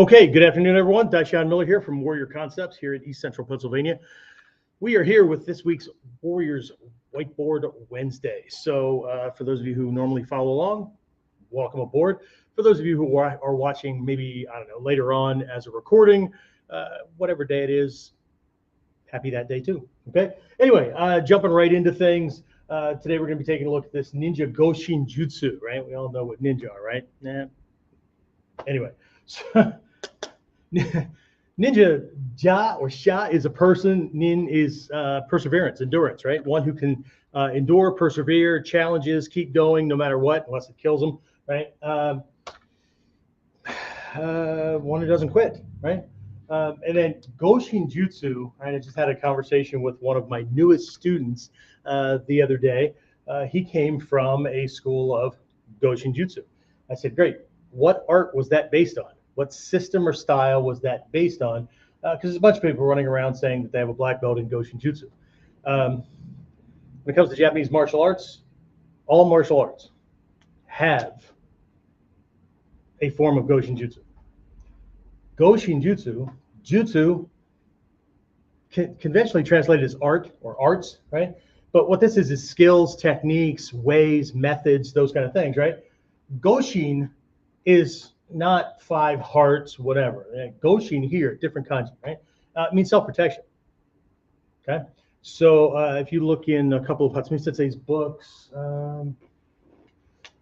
Okay, good afternoon, everyone. Dai-shihan Miller here from Warrior Concepts here in East Central Pennsylvania. We are here with this week's Warriors Whiteboard Wednesday. So for those of you who normally follow along, welcome aboard. For those of you who are watching maybe, I don't know, later on as a recording, whatever day it is, happy that day too, okay? Anyway, jumping right into things. Today we're gonna be taking a look at this ninja Goshinjutsu, right? We all know what ninja are, right? Nah. Anyway, so ninja ja or sha is a person. Nin is perseverance, endurance, right? One who can endure, persevere, challenges, keep going no matter what, unless it kills them, right? One who doesn't quit, right? And then Goshinjutsu, right? I just had a conversation with one of my newest students the other day. He came from a school of Goshinjutsu. I said, great. What art was that based on? What system or style was that based on? Because there's a bunch of people running around saying that they have a black belt in Goshinjutsu. When it comes to Japanese martial arts, all martial arts have a form of Goshinjutsu. Goshinjutsu, jutsu, conventionally translated as art or arts, right? But what this is skills, techniques, ways, methods, those kind of things, right? Goshin is not 5 hearts, whatever. Goshin here, different kanji, right? It means self-protection. Okay, so if you look in a couple of Hatsumi Sensei's books, I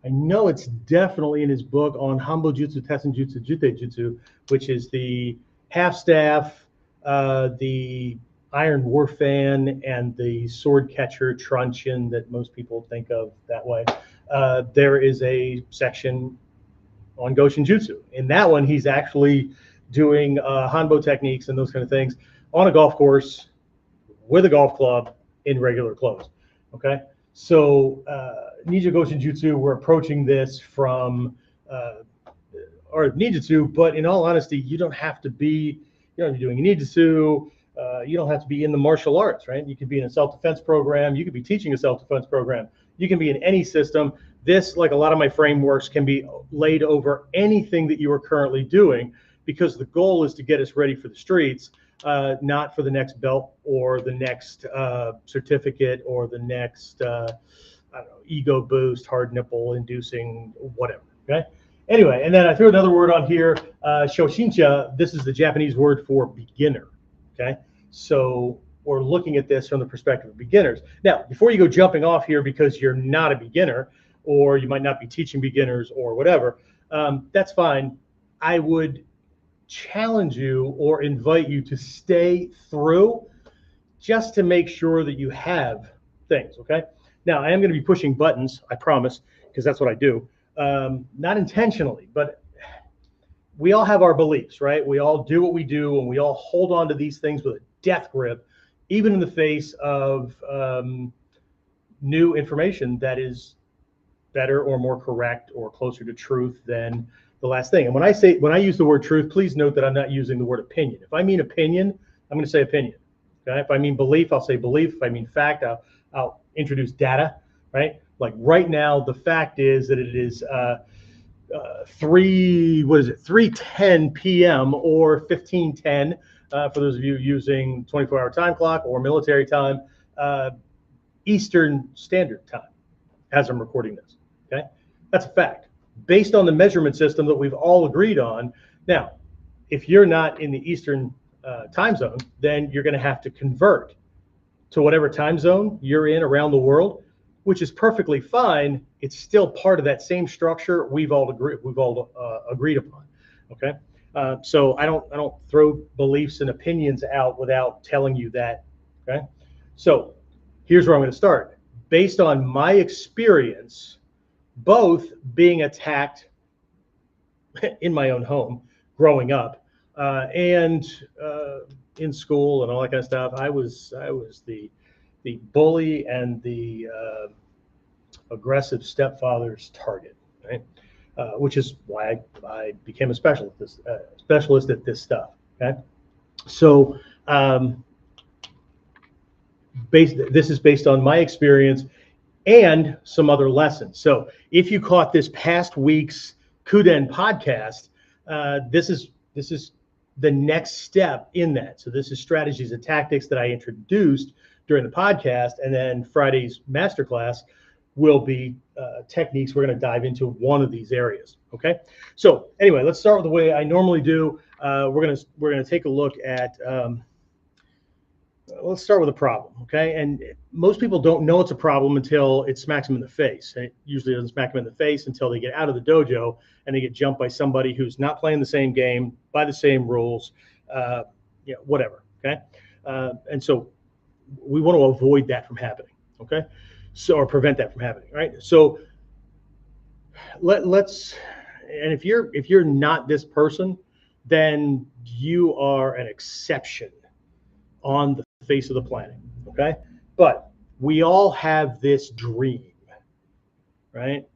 know it's definitely in his book on Hanbo Jutsu, Tessenjutsu, Jutei-jutsu, which is the half staff, the iron war fan, and the sword catcher truncheon that most people think of that way. There is a section on Goshinjutsu. In that one, he's actually doing Hanbo techniques and those kind of things on a golf course with a golf club in regular clothes. Okay, so Ninja Goshinjutsu, we're approaching this from or ninjutsu, but in all honesty, you don't have to be, doing ninjutsu. You don't have to be in the martial arts, right? You could be in a self-defense program. You could be teaching a self-defense program. You can be in any system. This, like a lot of my frameworks, can be laid over anything that you are currently doing, because the goal is to get us ready for the streets, not for the next belt or the next certificate or the next, I don't know, ego boost, hard nipple inducing, whatever, okay? Anyway, and then I threw another word on here, shoshinsha. This is the Japanese word for beginner, okay? So we're looking at this from the perspective of beginners. Now, before you go jumping off here because you're not a beginner, or you might not be teaching beginners or whatever, that's fine. I would challenge you or invite you to stay through just to make sure that you have things, okay? Now, I am going to be pushing buttons, I promise, because that's what I do. Not intentionally, but we all have our beliefs, right? We all do what we do, and we all hold on to these things with a death grip, even in the face of new information that is better or more correct or closer to truth than the last thing. And when I use the word truth, please note that I'm not using the word opinion. If I mean opinion, I'm going to say opinion. Okay? If I mean belief, I'll say belief. If I mean fact, I'll introduce data. Right? Like right now, the fact is that it is 3:10 p.m. or 15:10 for those of you using 24-hour time clock or military time, Eastern Standard Time, as I'm recording this. Okay, that's a fact based on the measurement system that we've all agreed on. Now, if you're not in the Eastern time zone, then you're going to have to convert to whatever time zone you're in around the world, which is perfectly fine. It's still part of that same structure we've all agreed upon. Okay, so I don't throw beliefs and opinions out without telling you that. Okay, so here's where I'm going to start. Based on my experience, both being attacked in my own home growing up and in school and all that kind of stuff, I was the bully and the aggressive stepfather's target, right? Which is why I became a specialist at this stuff. Okay, so this is based on my experience and some other lessons. So if you caught this past week's KUDEN podcast, this is this is the next step in that. So this is strategies and tactics that I introduced during the podcast, and then Friday's masterclass will be techniques. We're going to dive into one of these areas. Okay. So anyway, let's start with the way I normally do. We're gonna take a look at. Let's start with a problem. Okay. And most people don't know it's a problem until it smacks them in the face. And it usually doesn't smack them in the face until they get out of the dojo and they get jumped by somebody who's not playing the same game by the same rules. Whatever. Okay. And so we want to avoid that from happening. Okay. So, or prevent that from happening, right? So let's, and if you're not this person, then you are an exception on the face of the planet, okay? But we all have this dream, right?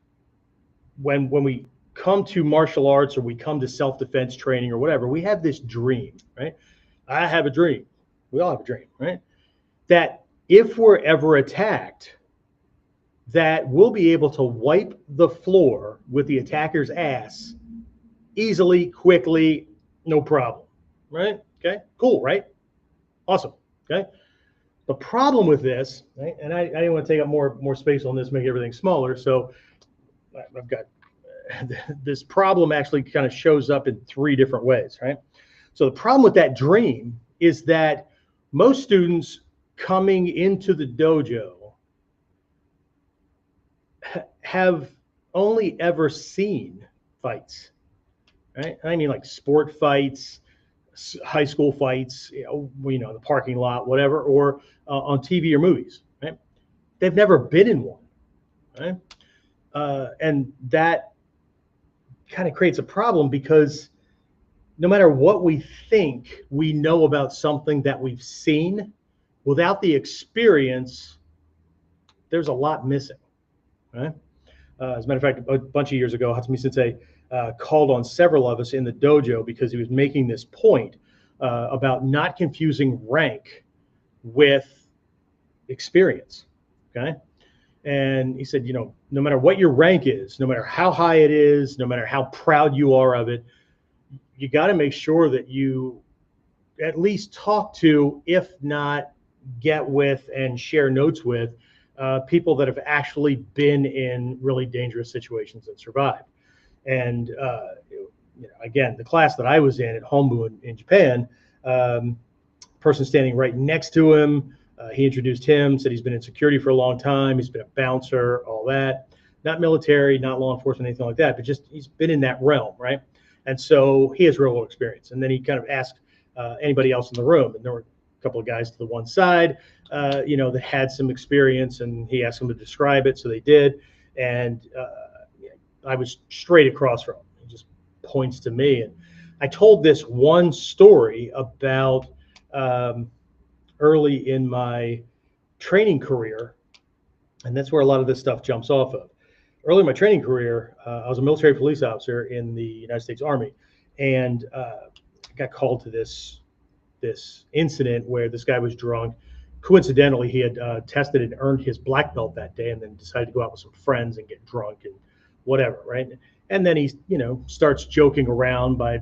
When we come to martial arts or we come to self-defense training or whatever, we have this dream, right? I have a dream. We all have a dream, right? That if we're ever attacked, that we'll be able to wipe the floor with the attacker's ass easily, quickly, no problem, right? Okay, cool, right? Awesome, okay? The problem with this, right, and I didn't want to take up more space on this, make everything smaller, so I've got this problem actually kind of shows up in 3 different ways, right? So the problem with that dream is that most students coming into the dojo have only ever seen fights, right? I mean, like sport fights, high school fights, the parking lot, whatever, or on TV or movies, right? They've never been in one, right? And that kind of creates a problem because no matter what we think we know about something that we've seen, without the experience, there's a lot missing, right? As a matter of fact, a bunch of years ago, Hatsumi Sensei called on several of us in the dojo because he was making this point about not confusing rank with experience, okay? And he said, no matter what your rank is, no matter how high it is, no matter how proud you are of it, you got to make sure that you at least talk to, if not get with and share notes with, people that have actually been in really dangerous situations and survived. And again, the class that I was in at Hombu in Japan, person standing right next to him, he introduced him, said he's been in security for a long time, he's been a bouncer, all that. Not military, not law enforcement, anything like that, but just he's been in that realm, right? And so he has real world experience. And then he kind of asked anybody else in the room, and there were a couple of guys to the one side, that had some experience, and he asked them to describe it, so they did. And I was straight across from him. He just points to me, and I told this one story about early in my training career, and that's where a lot of this stuff jumps off of. Early in my training career, I was a military police officer in the United States Army, and I got called to this incident where this guy was drunk. Coincidentally, he had tested and earned his black belt that day, and then decided to go out with some friends and get drunk and whatever, right? And then he, starts joking around by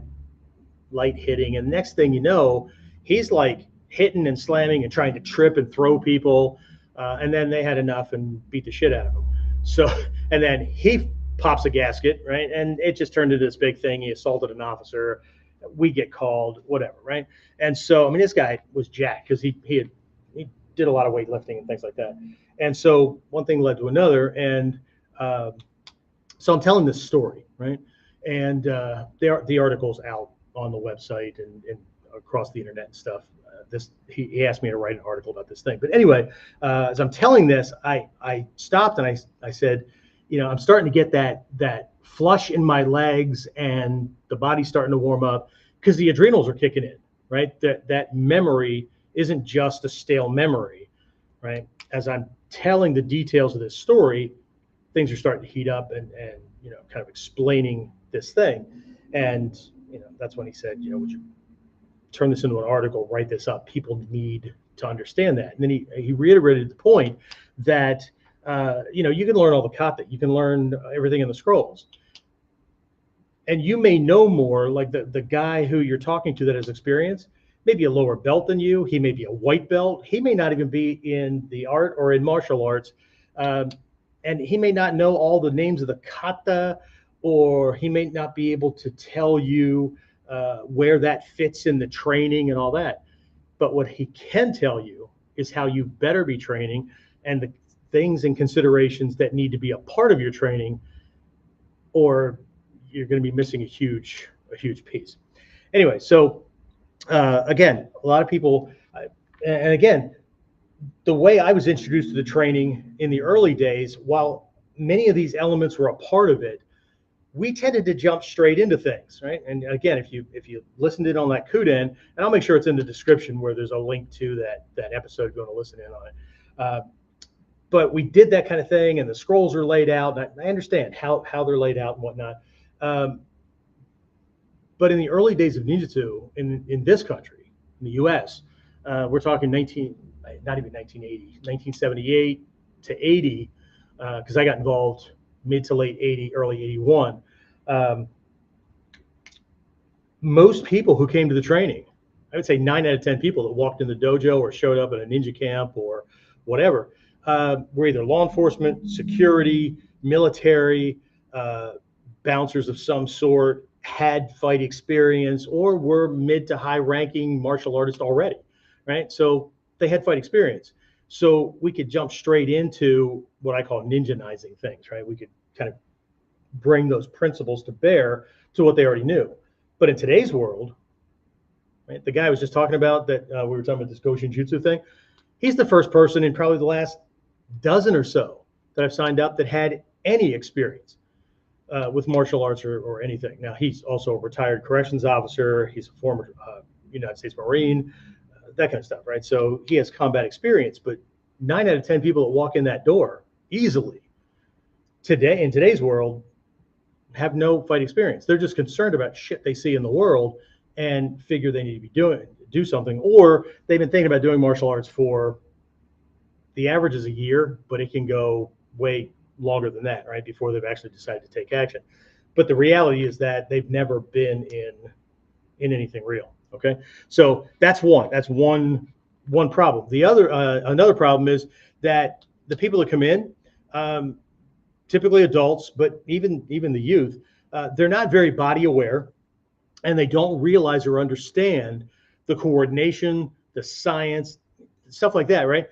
light hitting, and next thing you know, he's like hitting and slamming and trying to trip and throw people, and then they had enough and beat the shit out of him. So, and then he pops a gasket, right? And it just turned into this big thing. He assaulted an officer. We get called, whatever, right? And so, I mean, this guy was jacked because he did a lot of weightlifting and things like that. And so one thing led to another, and so I'm telling this story, right? And the article's out on the website and across the internet and stuff. He asked me to write an article about this thing. But anyway, as I'm telling this, I stopped and I said, I'm starting to get that flush in my legs, and the body's starting to warm up because the adrenals are kicking in, right? That memory isn't just a stale memory, right? As I'm telling the details of this story, things are starting to heat up and kind of explaining this thing. And that's when he said, would you turn this into an article, write this up? People need to understand that. And then he reiterated the point that you can learn all the kata, you can learn everything in the scrolls, And you may know more, like the guy who you're talking to that has experience, maybe a lower belt than you. He may be a white belt. He may not even be in the art or in martial arts. Um, and he may not know all the names of the kata, or he may not be able to tell you where that fits in the training and all that. But what he can tell you is how you better be training and the things and considerations that need to be a part of your training, or you're going to be missing a huge piece. Anyway, so again, a lot of people, and again, the way I was introduced to the training in the early days, while many of these elements were a part of it, we tended to jump straight into things, right? And again, if you listened in on that KUDEN, and I'll make sure it's in the description where there's a link to that episode if you want to listen in on it. But we did that kind of thing, and the scrolls are laid out. And I understand how they're laid out and whatnot. But in the early days of ninjutsu in this country, in the U.S., we're talking not even 1980, 1978 to 80, because I got involved mid to late 80, early 81. Most people who came to the training, I would say 9 out of 10 people that walked in the dojo or showed up at a ninja camp or whatever, were either law enforcement, security, military, bouncers of some sort, had fight experience, or were mid to high ranking martial artists already, right? So they had fight experience. So we could jump straight into what I call ninjanizing things, right? We could kind of bring those principles to bear to what they already knew. But in today's world, right, the guy I was just talking about that we were talking about this Goshinjutsu thing, he's the first person in probably the last dozen or so that I've signed up that had any experience with martial arts or anything. Now, he's also a retired corrections officer. He's a former United States Marine, that kind of stuff, right? So he has combat experience, but 9 out of 10 people that walk in that door easily today, in today's world, have no fight experience. They're just concerned about shit they see in the world and figure they need to do something, or they've been thinking about doing martial arts for, the average is a year, but it can go way longer than that, right? Before they've actually decided to take action. But the reality is that they've never been in anything real. Okay, so that's one problem. The other another problem is that the people that come in, typically adults, but even the youth, they're not very body aware, and they don't realize or understand the coordination, the science, stuff like that, right?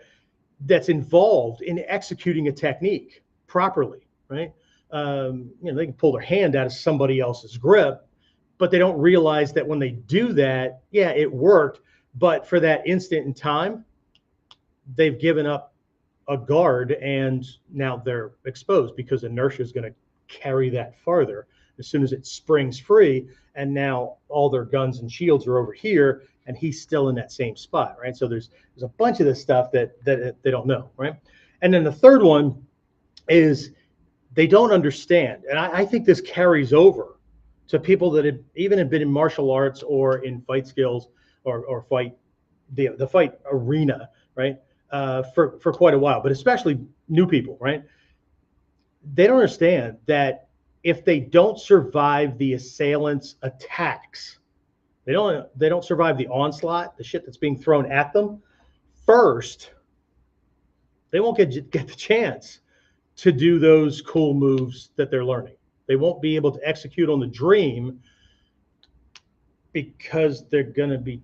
That's involved in executing a technique properly, right? They can pull their hand out of somebody else's grip, but they don't realize that when they do that, yeah, it worked, but for that instant in time, they've given up a guard, and now they're exposed because inertia is going to carry that farther as soon as it springs free. And now all their guns and shields are over here, and he's still in that same spot, right? So there's a bunch of this stuff that they don't know, right? And then the third one is they don't understand, and I think this carries over to people that have been in martial arts or in fight skills or fight the fight arena, right? For quite a while, but especially new people, right? They don't understand that if they don't survive the assailant's attacks, they don't survive the onslaught, the shit that's being thrown at them first, they won't get the chance to do those cool moves that they're learning. They won't be able to execute on the dream because they're going to be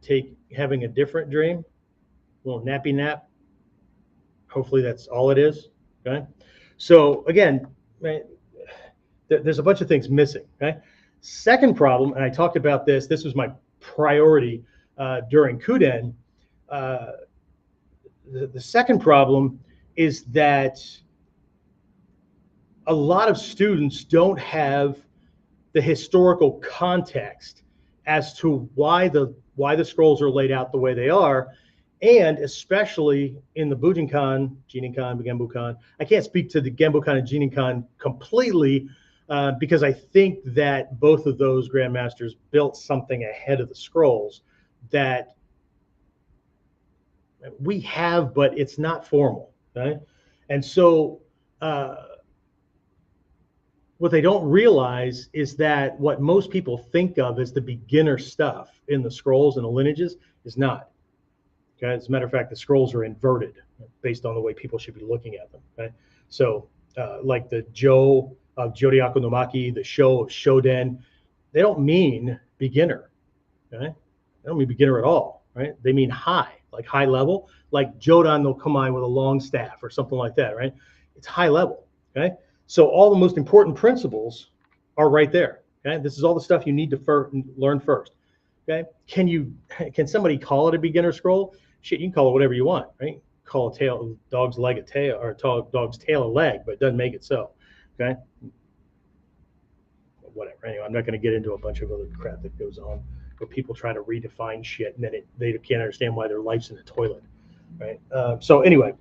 having a different dream, a little nappy nap. Hopefully that's all it is. Okay. So again, right, there's a bunch of things missing. Okay. Second problem, and I talked about this. This was my priority during KUDEN. The second problem is that a lot of students don't have the historical context as to why the scrolls are laid out the way they are. And especially in the Bujinkan, Jininkan, Genbukan, I can't speak to the Genbukan and Jininkan completely because I think that both of those grandmasters built something ahead of the scrolls that we have, but it's not formal, right? And so What they don't realize is that what most people think of as the beginner stuff in the scrolls and the lineages is not. Okay? As a matter of fact, the scrolls are inverted based on the way people should be looking at them. Okay? So, like the Jo of Joryaku no Maki, the Sho of Shoden, they don't mean beginner. Okay? They don't mean beginner at all. Right? They mean high, like high level, like Jodan no Kamae with a long staff or something like that. Right? It's high level. Okay? So all the most important principles are right there. Okay? This is all the stuff you need to learn first. Okay? Can somebody call it a beginner scroll? Shit, you can call it whatever you want, right? Call a dog's leg a tail, or dog's tail a leg, but it doesn't make it so. Okay? Whatever. Anyway, I'm not going to get into a bunch of other crap that goes on where people try to redefine shit and then they can't understand why their life's in the toilet, right? So anyway,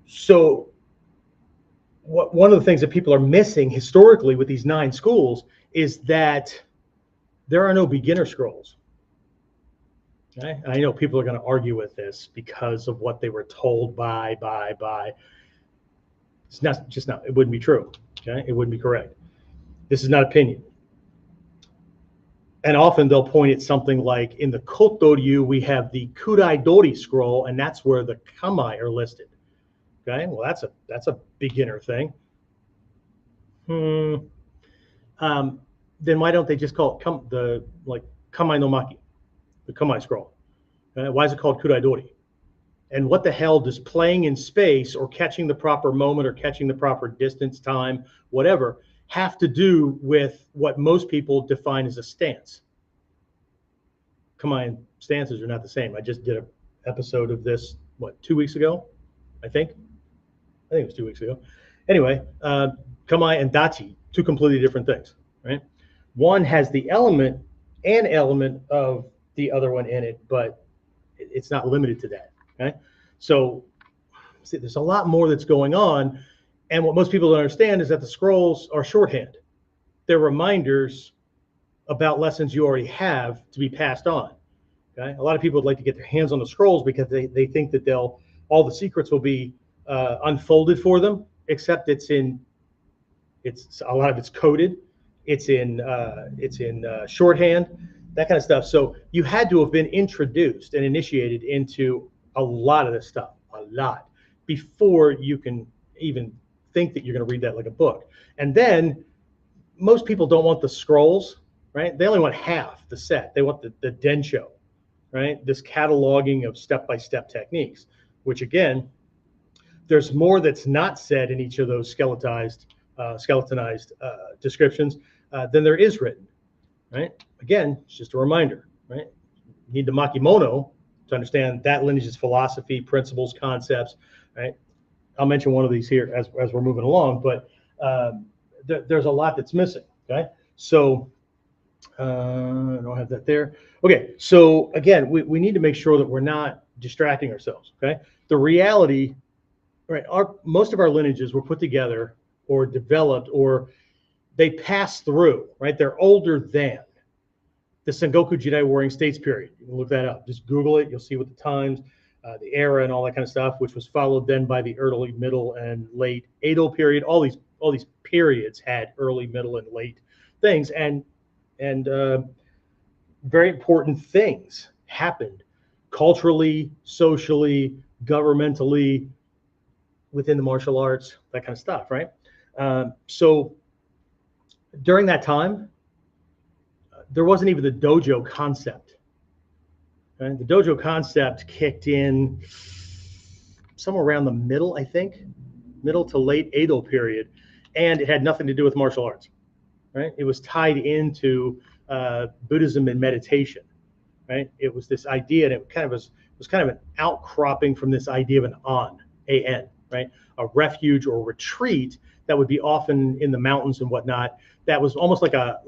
so one of the things that people are missing historically with these 9 schools is that there are no beginner scrolls. Okay? I know people are going to argue with this because of what they were told by. It's not just not. It wouldn't be true. Okay? It wouldn't be correct. This is not opinion. And often they'll point at something like in the Koto Ryu we have the Kudai-dori scroll, and that's where the kamae are listed. Okay, well that's a beginner thing. Then why don't they just call it kamae no maki, the kamae scroll? Why is it called Kudai-dori? And what the hell does playing in space or catching the proper moment or catching the proper distance, time, whatever, have to do with what most people define as a stance? Kamae stances are not the same. I just did an episode of this, 2 weeks ago, I think it was 2 weeks ago. Anyway, kamae and dachi, 2 completely different things, right? One has an element of the other one in it, but it's not limited to that. Okay, so see, there's a lot more that's going on, and what most people don't understand is that the scrolls are shorthand. They're reminders about lessons you already have to be passed on. Okay, a lot of people would like to get their hands on the scrolls because they think that all the secrets will be unfolded for them, except it's a lot of it's coded, it's in shorthand, that kind of stuff. So you had to have been introduced and initiated into a lot of this stuff, before you can even think that you're going to read that like a book. And then most people don't want the scrolls, right? They only want half the set. They want the densho, right? This cataloging of step-by-step techniques, which again, there's more that's not said in each of those skeletonized descriptions than there is written, right? Again, it's just a reminder, right? You need the makimono to understand that lineage's philosophy, principles, concepts, right? I'll mention one of these here as we're moving along, but there's a lot that's missing, okay? So I don't have that there. Okay, so again, we need to make sure that we're not distracting ourselves, okay? The reality, right, most of our lineages were put together or developed or they pass through, right? They're older than the Sengoku Jidai Warring States period. You can look that up. Just Google it. You'll see what the times, the era, and all that kind of stuff, which was followed then by the early, middle, and late Edo period. All these periods had early, middle, and late things, and very important things happened culturally, socially, governmentally, within the martial arts, that kind of stuff, right? So during that time, there wasn't even the dojo concept. Right? The dojo concept kicked in somewhere around the middle, I think, middle to late Edo period, and it had nothing to do with martial arts. Right? It was tied into Buddhism and meditation. Right? It was this idea, and it kind of was kind of an outcropping from this idea of an an, right? A refuge or retreat that would be often in the mountains and whatnot. That was almost like a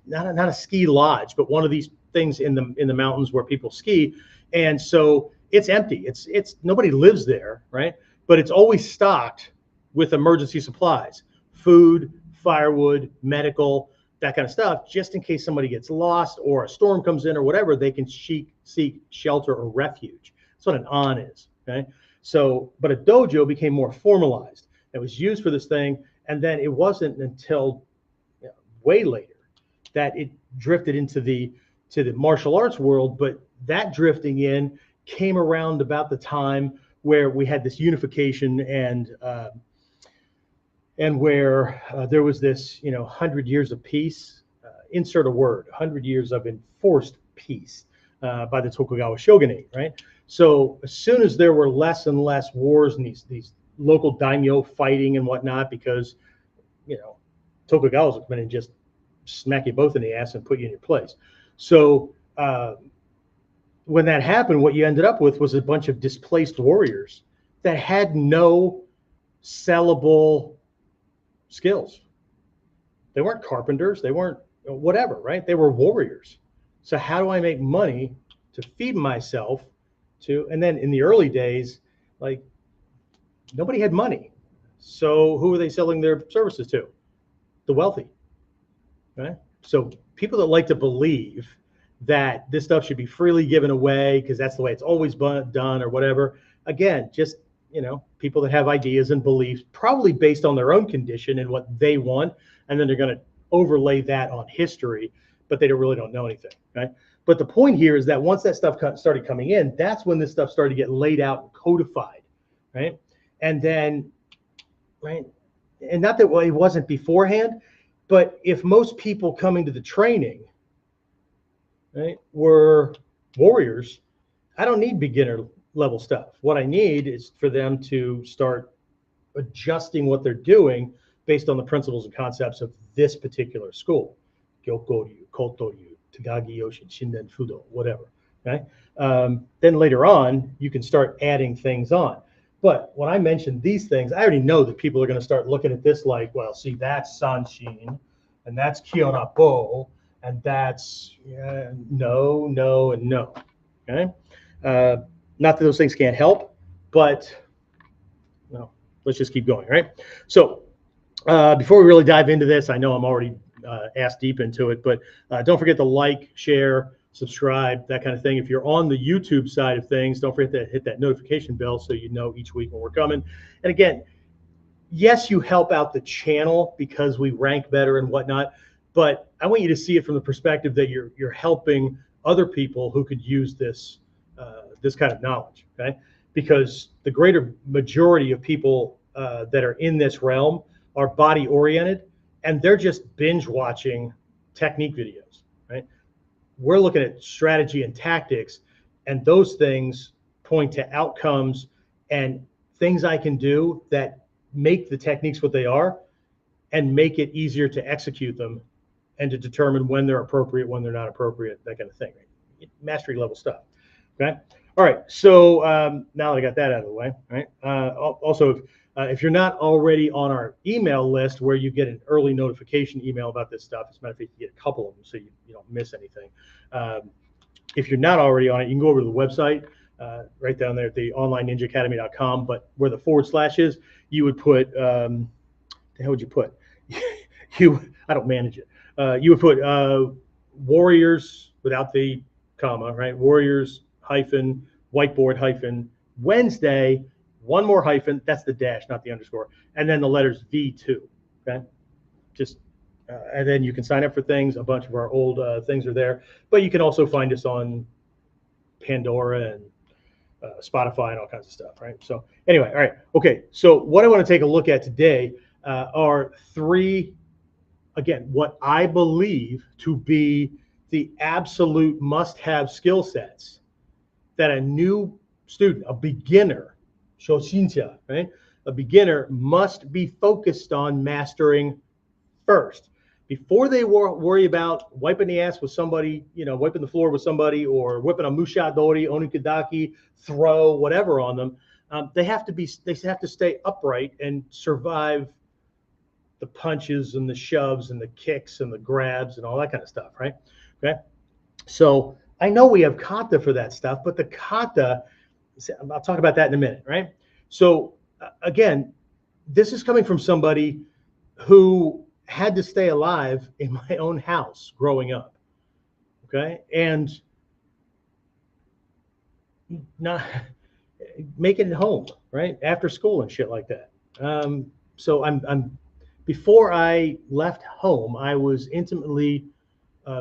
not a ski lodge, but one of these things in the mountains where people ski. And so it's empty. It's nobody lives there, right? But it's always stocked with emergency supplies, food, firewood, medical, that kind of stuff, just in case somebody gets lost or a storm comes in or whatever, they can seek shelter or refuge. That's what an an is, okay? So, but a dojo became more formalized. It was used for this thing, and then it wasn't until way later that it drifted into the martial arts world. But that drifting in came around about the time where we had this unification and where there was this 100 years of peace. Insert a word, 100 years of enforced peace by the Tokugawa shogunate, right? So as soon as there were less and less wars and these local daimyo fighting and whatnot, because Tokugawa's would come in and just smack you both in the ass and put you in your place. So when that happened, what you ended up with was a bunch of displaced warriors that had no sellable skills. They weren't carpenters, they weren't whatever, right? They were warriors. So how do I make money to feed myself and then in the early days, like, nobody had money. So who are they selling their services to? The wealthy, right? So people that like to believe that this stuff should be freely given away because that's the way it's always been done or whatever. Again, just, people that have ideas and beliefs, probably based on their own condition and what they want. And then they're going to overlay that on history, but they really don't know anything, right? But the point here is that once that stuff started coming in, that's when this stuff started to get laid out and codified, right? And then, right, and not that it wasn't beforehand, but if most people coming to the training, right, were warriors, I don't need beginner level stuff. What I need is for them to start adjusting what they're doing based on the principles and concepts of this particular school. Gyokoryu, Kotoryu, Tagagi Yoshin, Shinden-Fudo, whatever. Okay? Then later on, you can start adding things on. But when I mention these things, I already know that people are going to start looking at this like, well, see, that's Sanshin, and that's Kyonapo, and that's no, no, and no. Okay? Not that those things can't help, but let's just keep going, right? So before we really dive into this, I know I'm already ass deep into it, but don't forget to like, share, subscribe, that kind of thing. If you're on the YouTube side of things, don't forget to hit that notification bell so you know each week when we're coming. And again, yes, you help out the channel because we rank better and whatnot, but I want you to see it from the perspective that you're helping other people who could use this this kind of knowledge, okay? Because the greater majority of people that are in this realm are body oriented, and they're just binge watching technique videos, right? We're looking at strategy and tactics, and those things point to outcomes and things I can do that make the techniques what they are and make it easier to execute them and to determine when they're appropriate, when they're not appropriate, that kind of thing. Right? Mastery level stuff. Okay. All right. So now that I got that out of the way, right? Also, if you're not already on our email list where you get an early notification email about this stuff, as a matter of fact, you get a couple of them so you don't miss anything. If you're not already on it, you can go over to the website right down there at the onlineninjaacademy.com, but where the / is, you would put, the hell would you put? I don't manage it. You would put Warriors without the comma, right? Warriors hyphen Whiteboard hyphen Wednesday, one more hyphen, that's the dash, not the underscore, and then the letters V2, okay? Just, and then you can sign up for things. A bunch of our old things are there, but you can also find us on Pandora and Spotify and all kinds of stuff, right? So anyway, all right, okay, so what I want to take a look at today are three, again, what I believe to be the absolute must-have skill sets that a new student, a beginner, shoshinsha, right? A beginner must be focused on mastering first before they worry about wiping the ass with somebody, wiping the floor with somebody, or whipping a mushadori, onikudaki, throw, whatever on them. They have to stay upright and survive the punches and the shoves and the kicks and the grabs and all that kind of stuff, right? Okay. So I know we have kata for that stuff, but the kata, I'll talk about that in a minute, right? So again, this is coming from somebody who had to stay alive in my own house growing up, okay? And not making it home, right? After school and shit like that. so I'm before I left home, I was intimately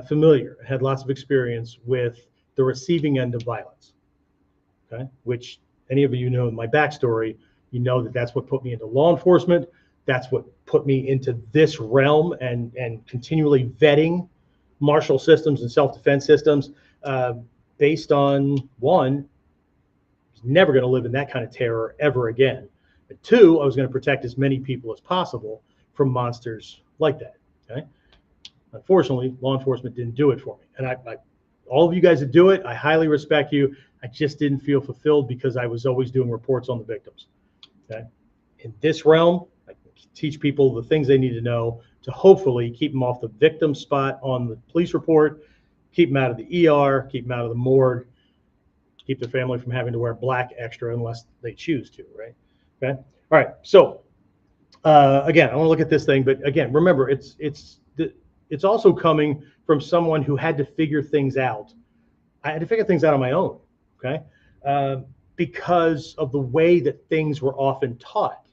familiar, had lots of experience with the receiving end of violence. Okay, which any of you know my backstory, you know that that's what put me into law enforcement. That's what put me into this realm and continually vetting martial systems and self-defense systems based on one, I was never going to live in that kind of terror ever again. And two, I was going to protect as many people as possible from monsters like that. Okay. Unfortunately, law enforcement didn't do it for me. And all of you guys that do it, I highly respect you. I just didn't feel fulfilled because I was always doing reports on the victims. Okay. In this realm, I teach people the things they need to know to hopefully keep them off the victim spot on the police report, keep them out of the ER, keep them out of the morgue, keep their family from having to wear black extra unless they choose to, right? Okay. All right. So again, I want to look at this thing, but again, remember, it's also coming from someone who had to figure things out. I had to figure things out on my own, okay? Because of the way that things were often taught.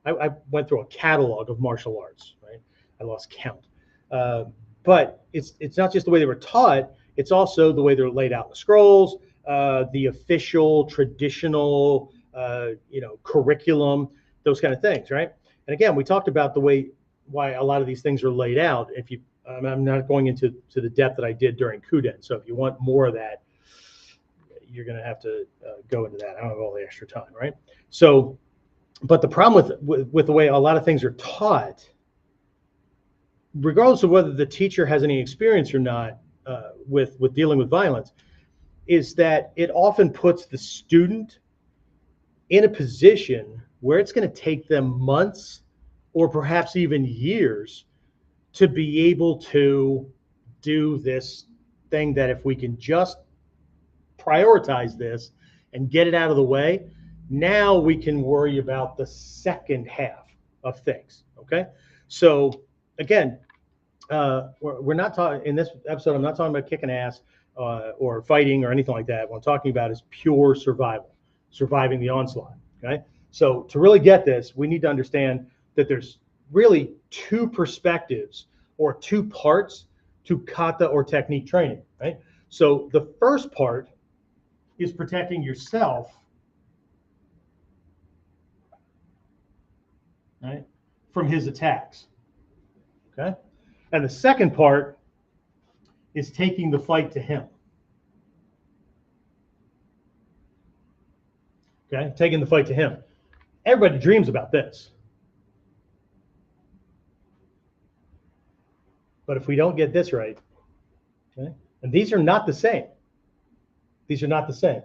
I went through a catalog of martial arts, right? I lost count. But it's not just the way they were taught, it's also the way they're laid out in the scrolls, the official, traditional, curriculum, those kind of things, right? And again, we talked about why a lot of these things are laid out. I'm not going into the depth that I did during KUDEN. So if you want more of that, you're going to have to go into that. I don't have all the extra time, right? So, but the problem with the way a lot of things are taught, regardless of whether the teacher has any experience or not with dealing with violence, is that it often puts the student in a position where it's going to take them months or perhaps even years to be able to do this thing that if we can just prioritize this and get it out of the way, now we can worry about the second half of things, okay? So again, we're not talking, in this episode, I'm not talking about kicking ass or fighting or anything like that. What I'm talking about is pure survival, surviving the onslaught, okay? So to really get this, we need to understand that there's really two perspectives or two parts to kata or technique training, right? So the first part is protecting yourself, right, from his attacks, okay? And the second part is taking the fight to him, okay? Taking the fight to him. Everybody dreams about this. But if we don't get this right, okay, and these are not the same. These are not the same,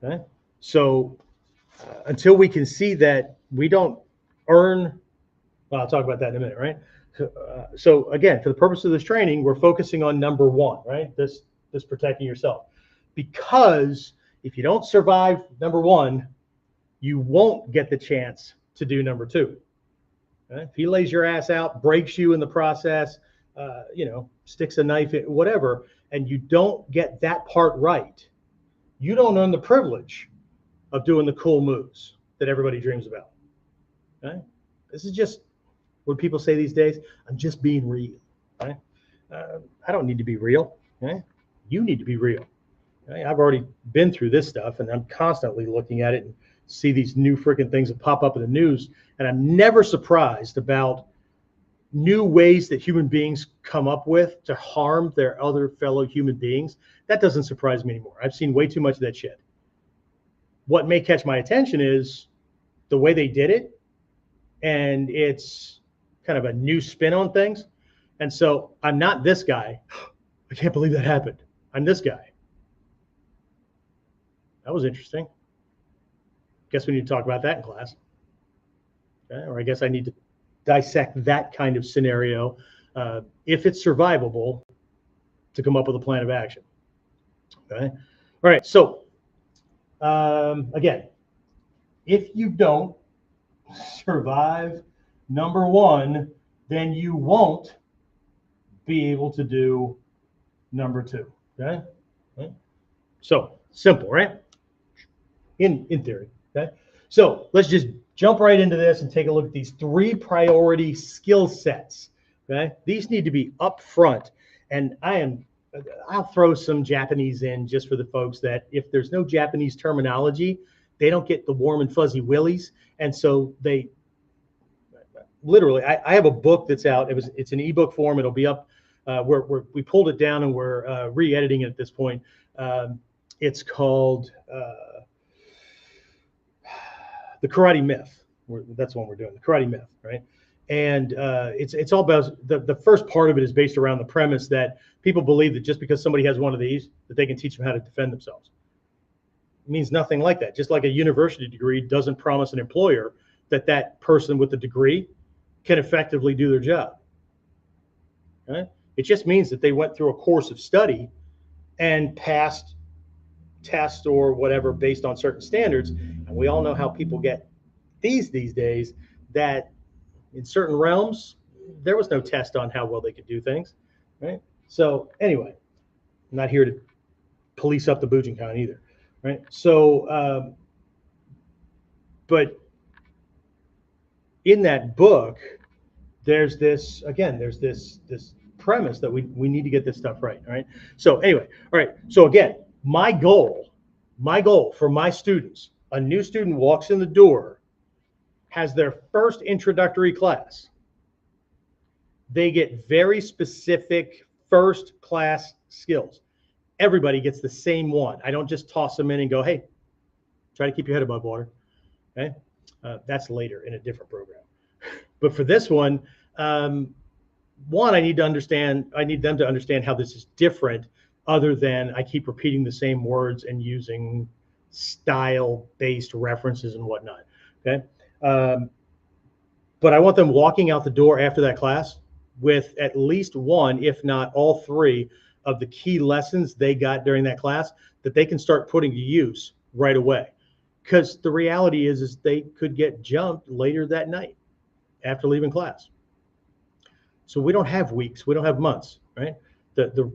okay? So until we can see that we don't earn, well, I'll talk about that in a minute, right? So again, for the purpose of this training, we're focusing on number one, right? This protecting yourself. Because if you don't survive number one, you won't get the chance to do number two. Okay? If he lays your ass out, breaks you in the process, sticks a knife in, whatever, and you don't get that part right, you don't earn the privilege of doing the cool moves that everybody dreams about. Okay? This is just what people say these days. I'm just being real. Okay? I don't need to be real. Okay? You need to be real. Okay? I've already been through this stuff, and I'm constantly looking at it and see these new freaking things that pop up in the news, and I'm never surprised about new ways that human beings come up with to harm their other fellow human beings. That doesn't surprise me anymore. I've seen way too much of that shit. What may catch my attention is the way they did it, and it's kind of a new spin on things. And so I'm not this guy. I can't believe that happened. I'm this guy. That was interesting. Guess we need to talk about that in class. Okay? Or I guess I need to dissect that kind of scenario, if it's survivable, to come up with a plan of action. Okay. All right. So again, if you don't survive number one, then you won't be able to do number two. Okay. Okay. So simple, right? In theory. Okay. So let's just jump right into this and take a look at these 3 priority skill sets. Okay, these need to be up front, and I'll throw some Japanese in just for the folks that if there's no Japanese terminology, they don't get the warm and fuzzy willies, and so they literally. I have a book that's out. It's an ebook form. It'll be up. We pulled it down and we're re-editing it at this point. It's called The Karate Myth. That's what we're doing. The Karate Myth, right? And it's all about the first part of it is based around the premise that people believe that just because somebody has one of these, that they can teach them how to defend themselves. It means nothing like that. Just like a university degree doesn't promise an employer that that person with the degree can effectively do their job. Right? It just means that they went through a course of study and passed tests or whatever based on certain standards. And we all know how people get these days, that in certain realms, there was no test on how well they could do things, right? So anyway, I'm not here to police up the Bujinkan either, right? So, but in that book, there's this premise that we need to get this stuff right, all right? So anyway, all right, so again, my goal for my students, a new student walks in the door, has their first introductory class. They get very specific first class skills. Everybody gets the same one. I don't just toss them in and go, hey, try to keep your head above water. Okay? That's later in a different program. But for this one, I need them to understand how this is different, other than I keep repeating the same words and using style-based references and whatnot. Okay? But I want them walking out the door after that class with at least one, if not all 3, of the key lessons they got during that class that they can start putting to use right away. Because the reality is they could get jumped later that night after leaving class. So we don't have weeks, we don't have months, right? The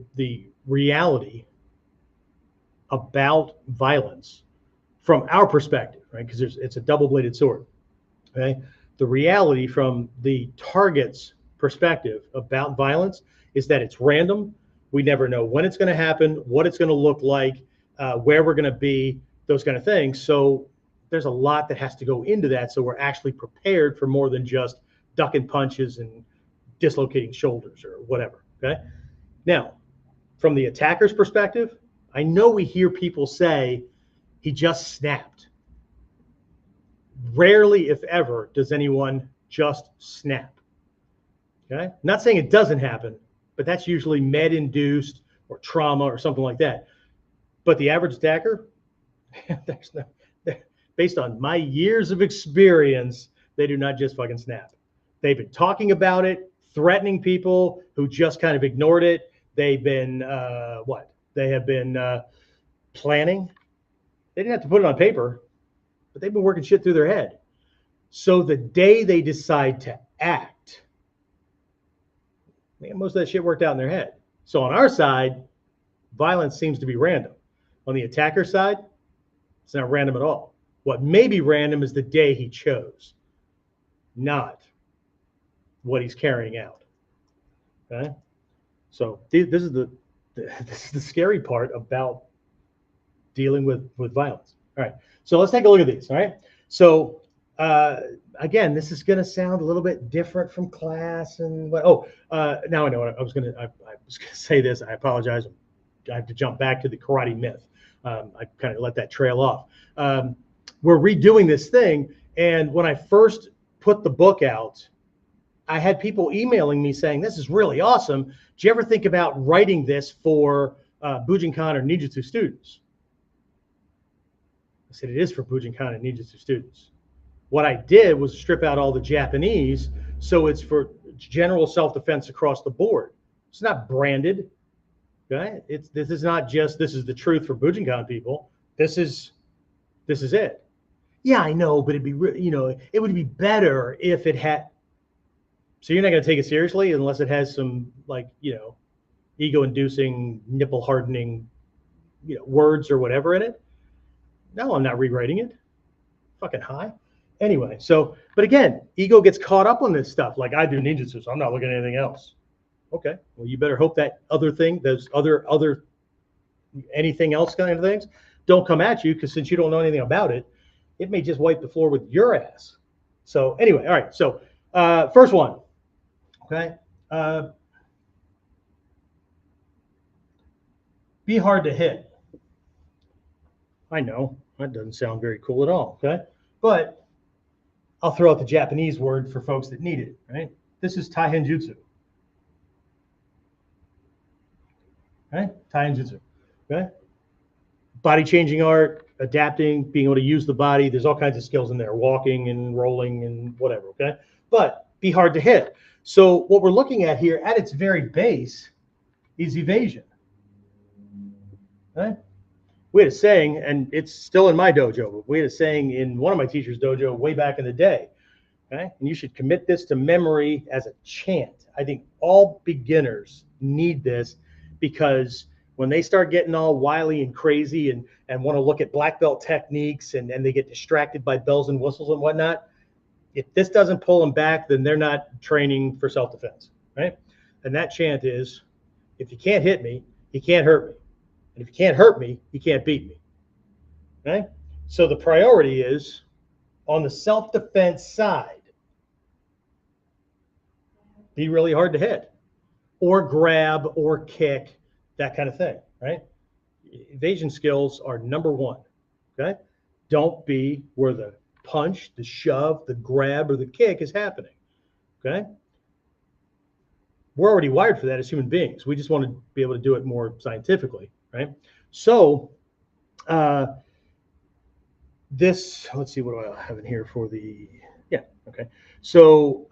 reality about violence from our perspective, right? Because it's a double-bladed sword. Okay, the reality from the target's perspective about violence is that it's random. We never know when it's going to happen, what it's going to look like, where we're going to be, those kind of things. So there's a lot that has to go into that, so we're actually prepared for more than just ducking punches and dislocating shoulders or whatever. Okay, now from the attacker's perspective, I know we hear people say he just snapped. Rarely, if ever, does anyone just snap. Okay? Not saying it doesn't happen, but that's usually med-induced or trauma or something like that. But the average attacker, based on my years of experience, they do not just fucking snap. They've been talking about it, threatening people who just kind of ignored it. They've been, They have been planning. They didn't have to put it on paper, but they've been working shit through their head. So the day they decide to act, man, most of that shit worked out in their head. So on our side, violence seems to be random. On the attacker side, it's not random at all. What may be random is the day he chose, not what he's carrying out. Okay? So this is the scary part about dealing with violence. All right, so let's take a look at these. All right, so again, this is going to sound a little bit different from class and what. Now I know what I was going to say this. I apologize. I have to jump back to the Karate Myth. I kind of let that trail off. We're redoing this thing, and when I first put the book out, I had people emailing me saying, "This is really awesome. Do you ever think about writing this for Bujinkan or ninjutsu students?" I said, it is for Bujinkan and ninjutsu students. What I did was strip out all the Japanese, so it's for general self-defense across the board. It's not branded. Okay? This is not just, this is the truth for Bujinkan people. This is it. Yeah, I know, but it'd be, it would be better if it had. So you're not going to take it seriously unless it has some, ego-inducing, nipple-hardening, words or whatever in it. No, I'm not rewriting it. Fucking high. Anyway, so, but again, ego gets caught up on this stuff. Like I do ninjutsu, so I'm not looking at anything else. Okay, well, you better hope that other thing, those other anything else kind of things don't come at you, because since you don't know anything about it, it may just wipe the floor with your ass. So anyway, all right, so first one, okay, be hard to hit. I know that doesn't sound very cool at all, okay, but I'll throw out the Japanese word for folks that need it, right? This is tai-shihan, right? Tai-shihan, okay? Body changing art, adapting, being able to use the body. There's all kinds of skills in there, walking and rolling and whatever, okay? But be hard to hit. So what we're looking at here at its very base is evasion, okay? We had a saying, and it's still in my dojo, but we had a saying in one of my teacher's dojo way back in the day, okay? And you should commit this to memory as a chant. I think all beginners need this, because when they start getting all wily and crazy and want to look at black belt techniques and they get distracted by bells and whistles and whatnot, if this doesn't pull them back, then they're not training for self-defense, right? And that chant is, if you can't hit me, you can't hurt me. And if you can't hurt me, you can't beat me, okay? So the priority is on the self-defense side, be really hard to hit or grab or kick, that kind of thing, right? Evasion skills are number one, okay? Don't be where the punch, the shove, the grab, or the kick is happening, okay? We're already wired for that as human beings. We just want to be able to do it more scientifically, right? So this, let's see, what do I have in here for the, yeah, okay. So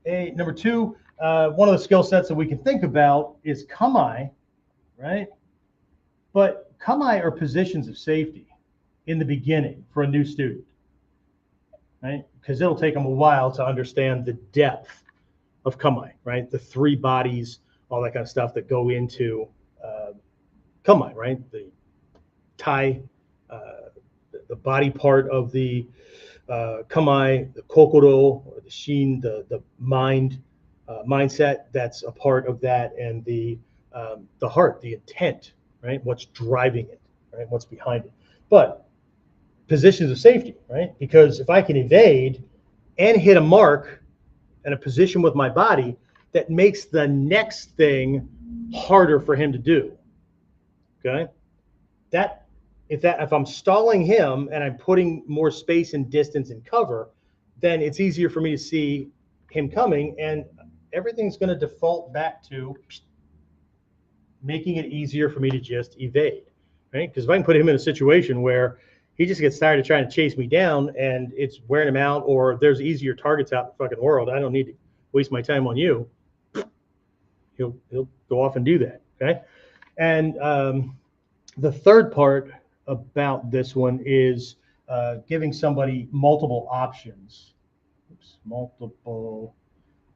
number two, one of the skill sets that we can think about is kamae, right? But kamae are positions of safety in the beginning for a new student, right? Because it'll take them a while to understand the depth of kamae, right? The three bodies, all that kind of stuff that go into kamae, right? The tai, the body part of the kamae, the kokoro, or the shin, the mind, mindset, that's a part of that, and the heart, the intent, right? What's driving it, right? What's behind it. But positions of safety, right? Because if I can evade and hit a mark and a position with my body, that makes the next thing harder for him to do. Okay, if I'm stalling him and I'm putting more space and distance and cover, then it's easier for me to see him coming, and everything's going to default back to making it easier for me to just evade, right? Because if I can put him in a situation where he just gets tired of trying to chase me down and it's wearing him out, or there's easier targets out in the fucking world, I don't need to waste my time on you. He'll go off and do that, okay? And the third part about this one is giving somebody multiple options. Oops, multiple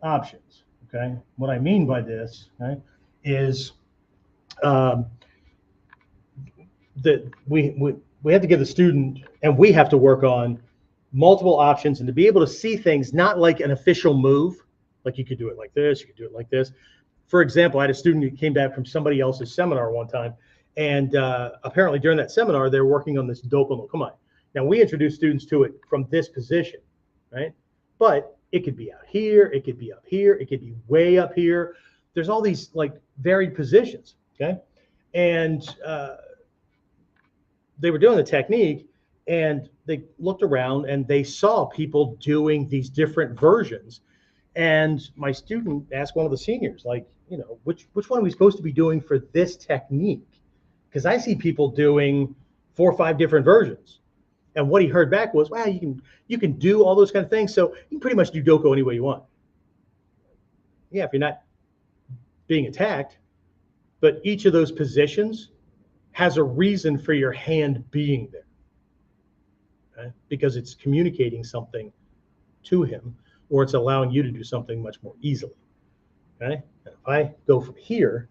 options, okay? What I mean by this, okay, is that we have to give the student, and we have to work on multiple options, and to be able to see things not like an official move, like you could do it like this, you could do it like this. For example, I had a student who came back from somebody else's seminar one time, and apparently during that seminar, they were working on this doko no kamae. Now, we introduce students to it from this position, right? But it could be out here, it could be up here, it could be way up here. There's all these like varied positions, okay? And they were doing the technique, and they looked around and they saw people doing these different versions. And my student asked one of the seniors, like, you know, which one are we supposed to be doing for this technique? Because I see people doing 4 or 5 different versions. And what he heard back was, wow, you can do all those kind of things. So you can pretty much do doko any way you want. Yeah, if you're not being attacked, but each of those positions has a reason for your hand being there, okay? Because it's communicating something to him, or it's allowing you to do something much more easily, okay? And if I go from here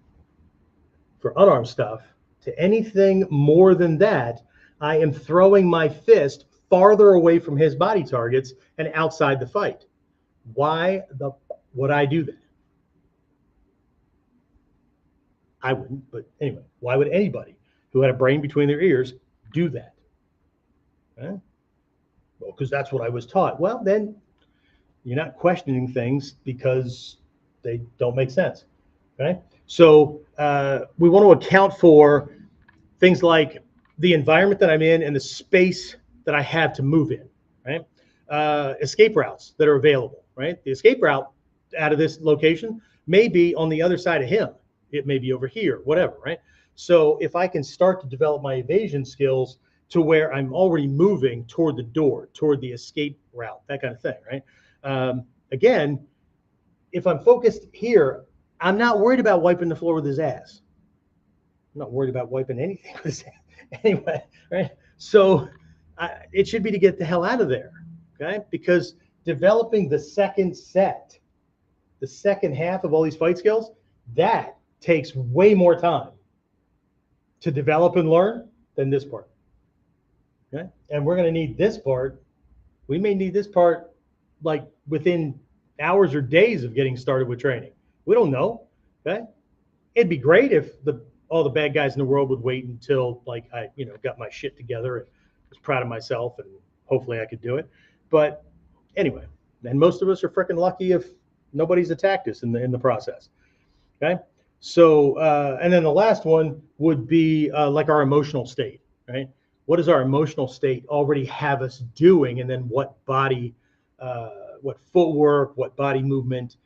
for unarmed stuff to anything more than that, I am throwing my fist farther away from his body targets and outside the fight. Why would I do that? I wouldn't, but anyway, why would anybody who had a brain between their ears do that? Well, because that's what I was taught. Well, then you're not questioning things because they don't make sense. Okay, so we want to account for things like the environment that I'm in and the space that I have to move in. Right, escape routes that are available. Right, the escape route out of this location may be on the other side of him. It may be over here, whatever. Right. So if I can start to develop my evasion skills to where I'm already moving toward the door, toward the escape route, that kind of thing. Right. Again, if I'm focused here, I'm not worried about wiping the floor with his ass. I'm not worried about wiping anything with his ass. Anyway, right? So it should be to get the hell out of there, okay? Because developing the second set, the second half of all these fight skills, that takes way more time to develop and learn than this part, okay? And we're going to need this part. We may need this part like within hours or days of getting started with training. We don't know. Okay, it'd be great if all the bad guys in the world would wait until like I got my shit together and was proud of myself and hopefully I could do it. But anyway, and most of us are freaking lucky if nobody's attacked us in the process. Okay, so and then the last one would be like our emotional state. Right, what does our emotional state already have us doing, and then what body what footwork, what body movement